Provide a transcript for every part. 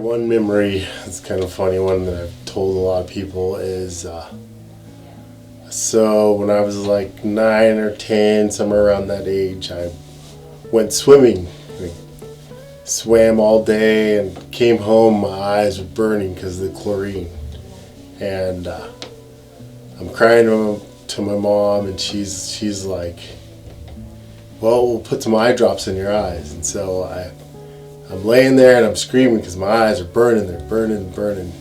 one memory, it's kind of funny one that I've told a lot of people is, so when I was like 9 or 10, somewhere around that age, I went swimming. I swam all day and came home, my eyes were burning because of the chlorine. And I'm crying to my mom, and she's like, well, we'll put some eye drops in your eyes. And so I'm laying there and I'm screaming because my eyes are burning. They're burning.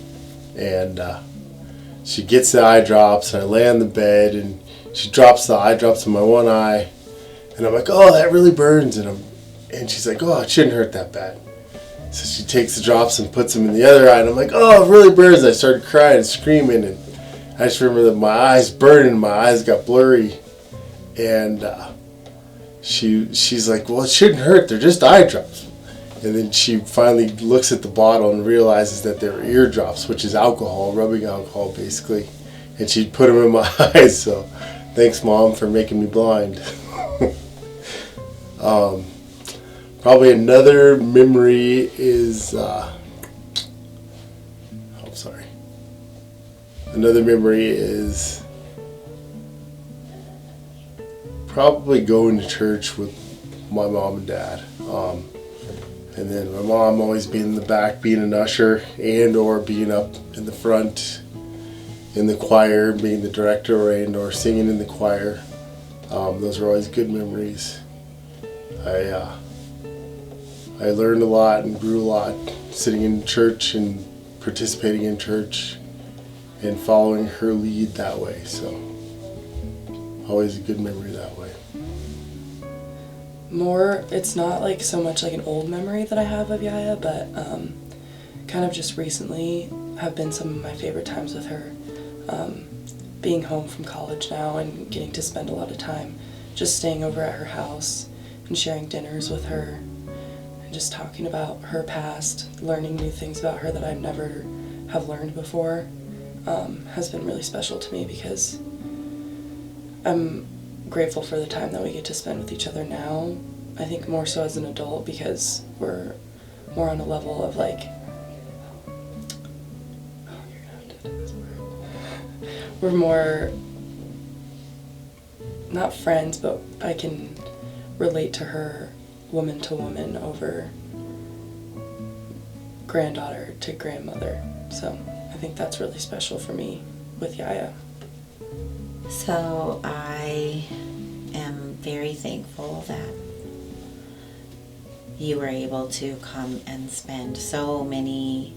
And she gets the eye drops, and I lay on the bed, and she drops the eye drops in my one eye. And I'm like, oh, that really burns. And she's like, oh, it shouldn't hurt that bad. So she takes the drops and puts them in the other eye. And I'm like, oh, it really burns. I started crying and screaming. And I just remember that my eyes burned and my eyes got blurry. And she's like, well, it shouldn't hurt. They're just eye drops. And then she finally looks at the bottle and realizes that they're ear drops, which is alcohol, rubbing alcohol, basically. And she put them in my eyes. So thanks, Mom, for making me blind. Probably another memory is, another memory is probably going to church with my mom and dad. And then my mom always being in the back, being an usher, and or being up in the front in the choir, being the director, and or singing in the choir. Those are always good memories. I learned a lot and grew a lot sitting in church and participating in church and following her lead that way. So always a good memory that way. It's not like so much like an old memory that I have of Yaya, but kind of just recently have been some of my favorite times with her. Being home from college now and getting to spend a lot of time just staying over at her house and sharing dinners with her and just talking about her past, learning new things about her that I've never have learned before, has been really special to me because I'm grateful for the time that we get to spend with each other now. I think more so as an adult because we're more on a level of like, we're more, not friends, but I can relate to her woman to woman over granddaughter to grandmother. So I think that's really special for me with Yaya. So I am very thankful that you were able to come and spend so many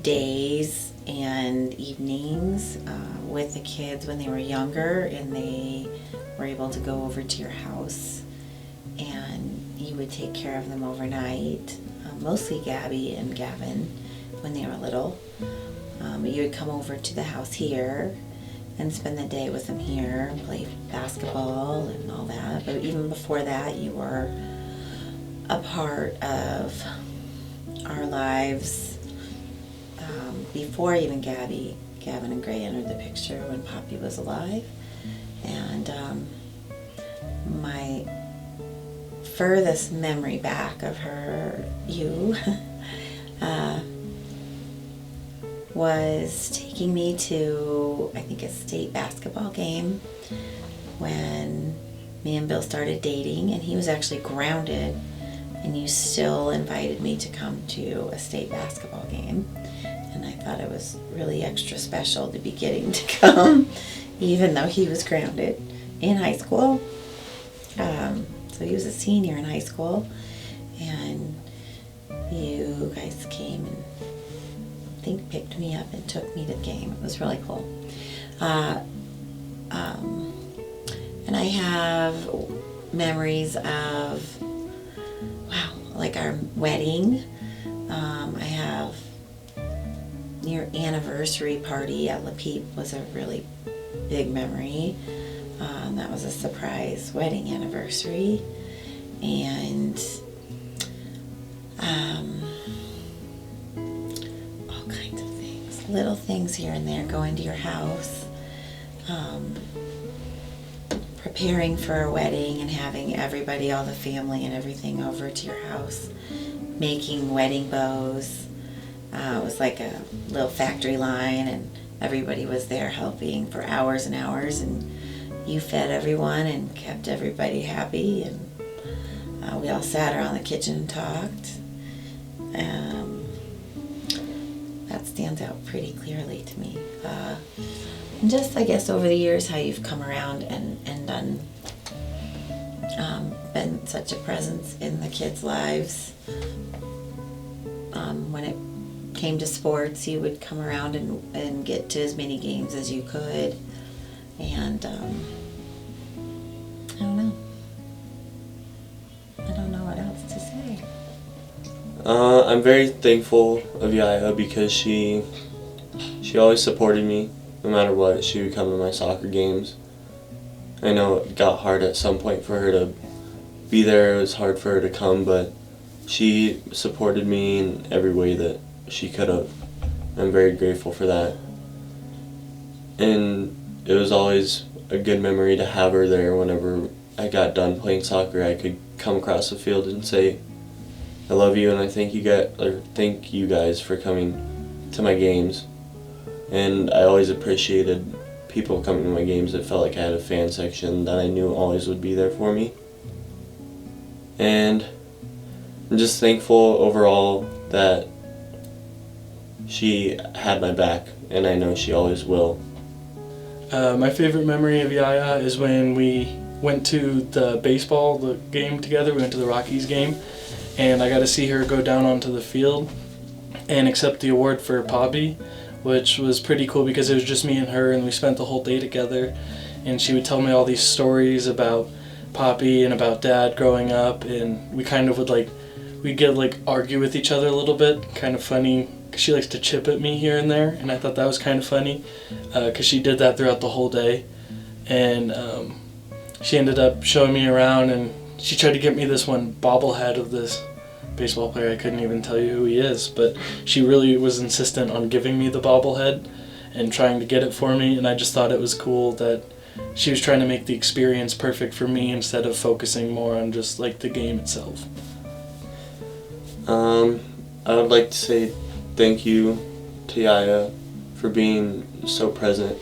days and evenings with the kids when they were younger, and they were able to go over to your house and you would take care of them overnight, mostly Gabby and Gavin when they were little. But you would come over to the house here and spend the day with them here, play basketball and all that. But even before that, you were a part of our lives before even Gavin and Gray entered the picture when Poppy was alive. And my furthest memory back of you was taking me to, I think, a state basketball game when me and Bill started dating, and he was actually grounded, and you still invited me to come to a state basketball game. And I thought it was really extra special to be getting to come, even though he was grounded in high school. So he was a senior in high school, and you guys came and I think picked me up and took me to the game. It was really cool. And I have memories of, wow, like our wedding. I have your anniversary party at La Peep was a really big memory. That was a surprise wedding anniversary. And all kinds of things, little things here and there, going to your house, preparing for our wedding and having everybody, all the family and everything over to your house, making wedding bows, It was like a little factory line, and everybody was there helping for hours and hours, and you fed everyone and kept everybody happy, and we all sat around the kitchen and talked. That stands out pretty clearly to me. And just, I guess, over the years, how you've come around and done, been such a presence in the kids' lives. When it came to sports, you would come around and get to as many games as you could. And I don't know. I don't know what else to say. I'm very thankful of Yaya because she always supported me no matter what. She would come to my soccer games. I know it got hard at some point for her to be there. It was hard for her to come, but she supported me in every way that she could have. I'm very grateful for that. And it was always a good memory to have her there. Whenever I got done playing soccer, I could come across the field and say, I love you, and I thank you guys for coming to my games. And I always appreciated people coming to my games. It felt like I had a fan section that I knew always would be there for me. And I'm just thankful overall that she had my back, and I know she always will. My favorite memory of Yaya is when we went to the game together. We went to the Rockies game, and I got to see her go down onto the field and accept the award for Poppy, which was pretty cool because it was just me and her, and we spent the whole day together. And she would tell me all these stories about Poppy and about Dad growing up, and we kind of would we'd argue with each other a little bit, kind of funny, because she likes to chip at me here and there, and I thought that was kind of funny, because she did that throughout the whole day. And she ended up showing me around, and she tried to get me this one bobblehead of this baseball player. I couldn't even tell you who he is, but she really was insistent on giving me the bobblehead and trying to get it for me, and I just thought it was cool that she was trying to make the experience perfect for me instead of focusing more on just the game itself. I would like to say thank you to Yaya for being so present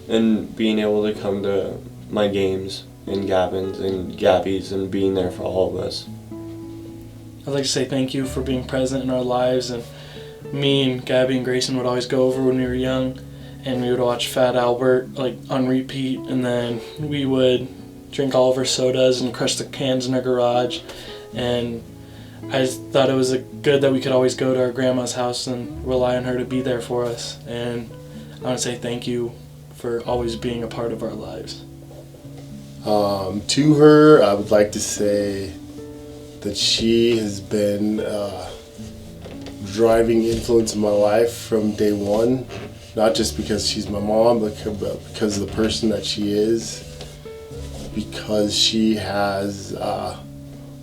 and being able to come to my games and Gavin's and Gabby's and being there for all of us. I'd like to say thank you for being present in our lives, and me and Gabby and Grayson would always go over when we were young, and we would watch Fat Albert on repeat, and then we would drink all of our sodas and crush the cans in our garage. And I just thought it was good that we could always go to our grandma's house and rely on her to be there for us. And I want to say thank you for always being a part of our lives. To her, I would like to say that she has been a driving influence in my life from day one. Not just because she's my mom, but because of the person that she is. Because she has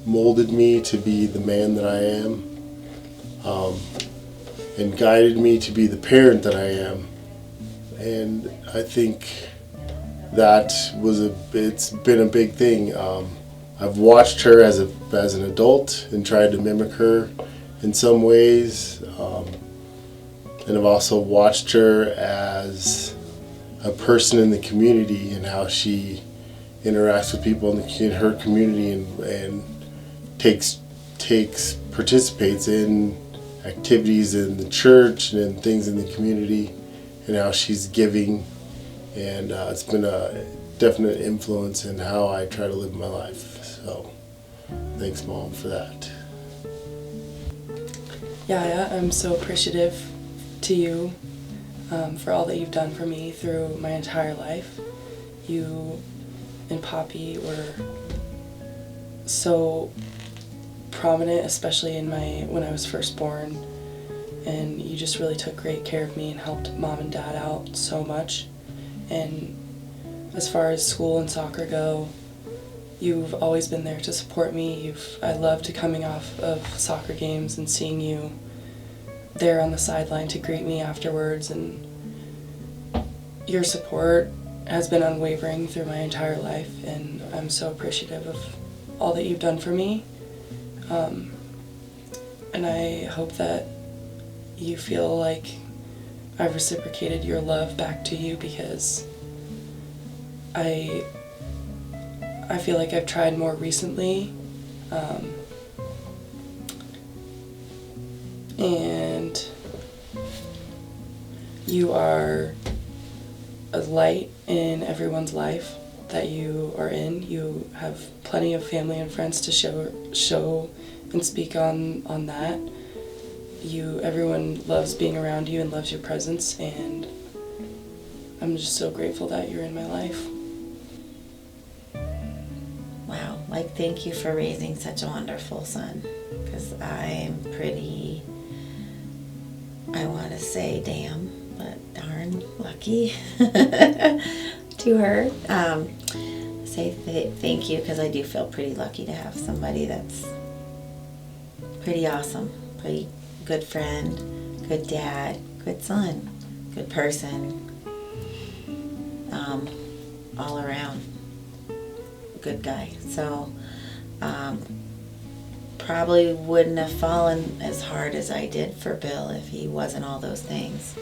molded me to be the man that I am, and guided me to be the parent that I am. And I think it's been a big thing. I've watched her as an adult and tried to mimic her in some ways. And I've also watched her as a person in the community and how she interacts with people in her community and participates in activities in the church and in things in the community, and how she's giving. And it's been a definite influence in how I try to live my life. So thanks, Mom, for that. Yaya, I'm so appreciative to you for all that you've done for me through my entire life. You and Poppy were so prominent, especially when I was first born, and you just really took great care of me and helped Mom and Dad out so much. And as far as school and soccer go, you've always been there to support me. I loved coming off of soccer games and seeing you there on the sideline to greet me afterwards, and your support has been unwavering through my entire life, and I'm so appreciative of all that you've done for me. And I hope that you feel like I've reciprocated your love back to you, because I feel like I've tried more recently, and you are a light in everyone's life that you are in. You have plenty of family and friends to show and speak on that. Everyone loves being around you and loves your presence, and I'm just so grateful that you're in my life. Wow, like, thank you for raising such a wonderful son, because I'm pretty, I want to say damn, but darn lucky to her. Thank you, because I do feel pretty lucky to have somebody that's pretty awesome, pretty good friend, good dad, good son, good person, all around good guy. So probably wouldn't have fallen as hard as I did for Bill if he wasn't all those things.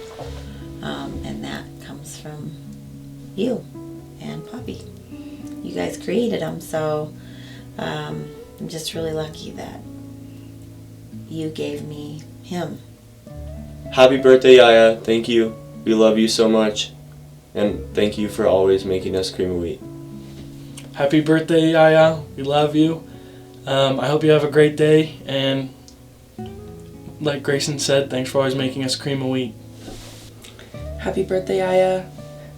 And that comes from you and Poppy. You guys created him, so I'm just really lucky that you gave me him. Happy birthday, Yaya. Thank you. We love you so much. And thank you for always making us cream of wheat. Happy birthday, Yaya. We love you. I hope you have a great day, and like Grayson said, thanks for always making us cream of wheat. Happy birthday, Yaya.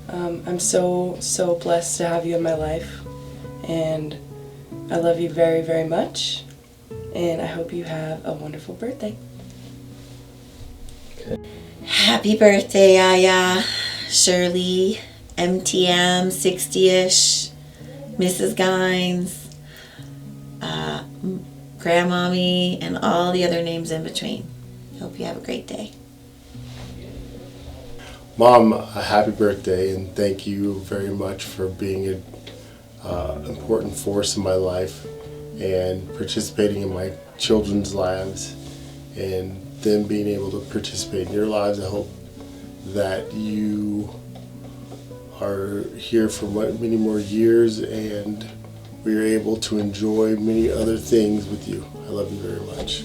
I'm so blessed to have you in my life, and I love you very, very much, and I hope you have a wonderful birthday. Happy birthday, Yaya, Shirley, MTM, 60-ish, Mrs. Gines, Grandmommy, and all the other names in between. Hope you have a great day. Mom, a happy birthday, and thank you very much for being an important force in my life and participating in my children's lives, and them being able to participate in your lives. I hope that you are here for many more years, and we are able to enjoy many other things with you. I love you very much.